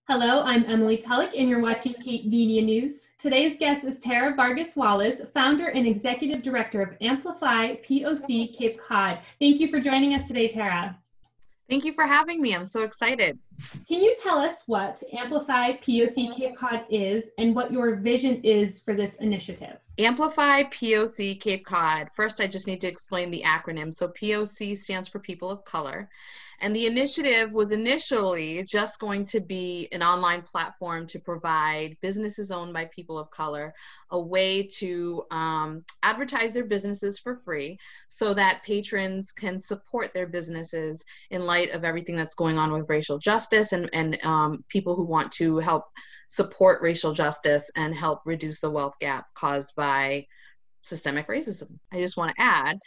Hello, I'm Emily Tullock, and you're watching Cape Media News. Today's guest is Tara Vargas Wallace, founder and executive director of Amplify POC Cape Cod. Thank you for joining us today, Tara. Thank you for having me. I'm so excited. Can you tell us what Amplify POC Cape Cod is and what your vision is for this initiative? Amplify POC Cape Cod. First, I just need to explain the acronym. So POC stands for People of Color. And the initiative was initially just going to be an online platform to provide businesses owned by people of color a way to advertise their businesses for free so that patrons can support their businesses in light of everything that's going on with racial justice and people who want to help support racial justice and help reduce the wealth gap caused by systemic racism. I just want to add,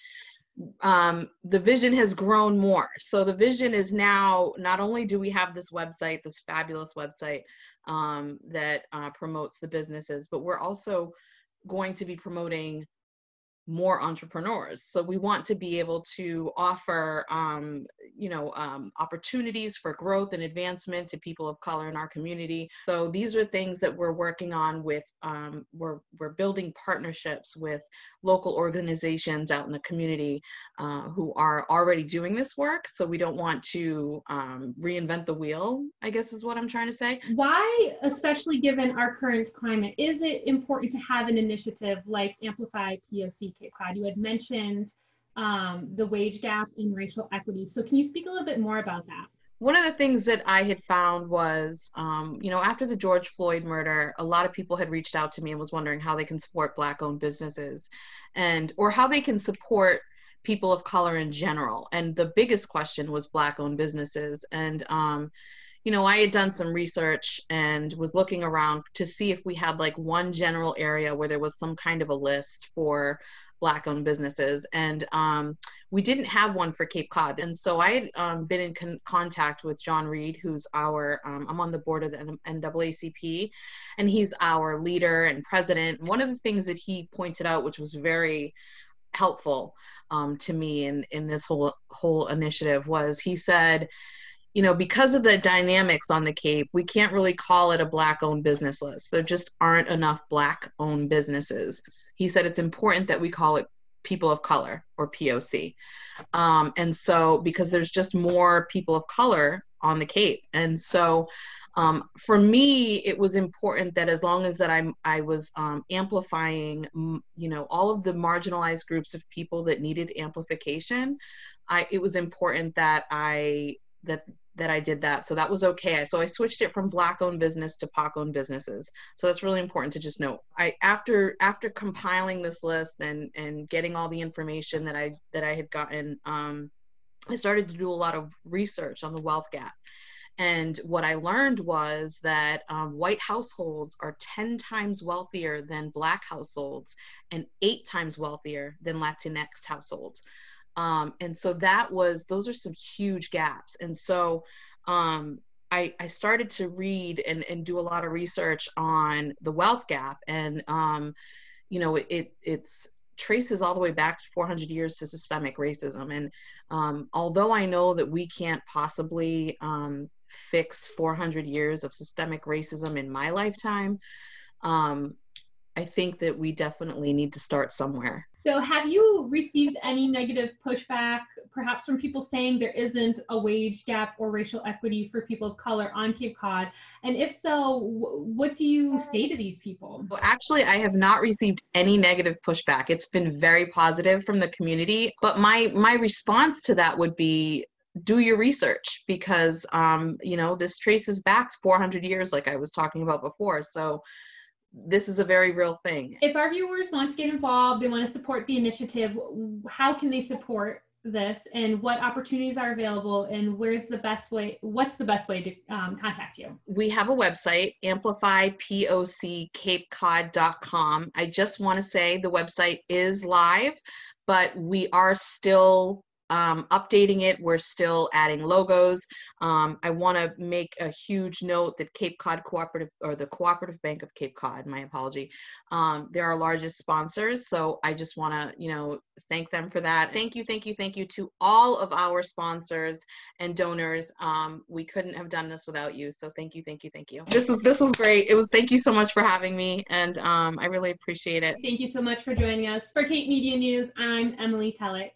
the vision has grown more. So the vision is now, not only do we have this website, this fabulous website that promotes the businesses, but we're also going to be promoting more entrepreneurs. So we want to be able to offer, opportunities for growth and advancement to people of color in our community. So these are things that we're working on with, we're building partnerships with local organizations out in the community who are already doing this work. So we don't want to reinvent the wheel, I guess is what I'm trying to say. Why, especially given our current climate, is it important to have an initiative like Amplify POC Cape Cod? You had mentioned the wage gap and racial equity. So can you speak a little bit more about that? One of the things that I had found was, after the George Floyd murder, a lot of people had reached out to me and was wondering how they can support Black-owned businesses or how they can support people of color in general. And the biggest question was Black-owned businesses. And, I had done some research and was looking around to see if we had like one general area where there was some kind of a list for Black-owned businesses, and we didn't have one for Cape Cod. And so I had been in contact with John Reed, who's I'm on the board of the NAACP, and he's our leader and president. One of the things that he pointed out, which was very helpful to me in this whole initiative, was he said, because of the dynamics on the Cape, we can't really call it a Black-owned business list. There just aren't enough Black-owned businesses. He said it's important that we call it people of color, or POC. And so, because there's just more people of color on the Cape. And so for me, it was important that as long as that I was amplifying, all of the marginalized groups of people that needed amplification, it was important that I did that. So that was okay. So I switched it from Black-owned business to POC-owned businesses. So that's really important to just note. After compiling this list and getting all the information that I had gotten, I started to do a lot of research on the wealth gap. And what I learned was that white households are 10 times wealthier than Black households and 8 times wealthier than Latinx households. And so those are some huge gaps. And so I started to read and do a lot of research on the wealth gap. And, it traces all the way back to 400 years to systemic racism. And although I know that we can't possibly fix 400 years of systemic racism in my lifetime, I think that we definitely need to start somewhere. So have you received any negative pushback, perhaps from people saying there isn't a wage gap or racial equity for people of color on Cape Cod? And if so, what do you say to these people? Well, actually, I have not received any negative pushback. It's been very positive from the community. But my response to that would be, do your research, because, this traces back 400 years, like I was talking about before. So this is a very real thing. If our viewers want to get involved, they want to support the initiative, how can they support this, and what opportunities are available, and what's the best way to contact you? We have a website, amplifypoccapecod.com. I just want to say the website is live, but we are still updating it. We're still adding logos. I want to make a huge note that Cape Cod Cooperative, or the Cooperative Bank of Cape Cod, my apology, they're our largest sponsors. So I just want to, you know, thank them for that. Thank you, thank you, thank you to all of our sponsors and donors. We couldn't have done this without you. So thank you, thank you, thank you. This was great. Thank you so much for having me, and I really appreciate it. Thank you so much for joining us. For Cape Media News, I'm Emily Tullock.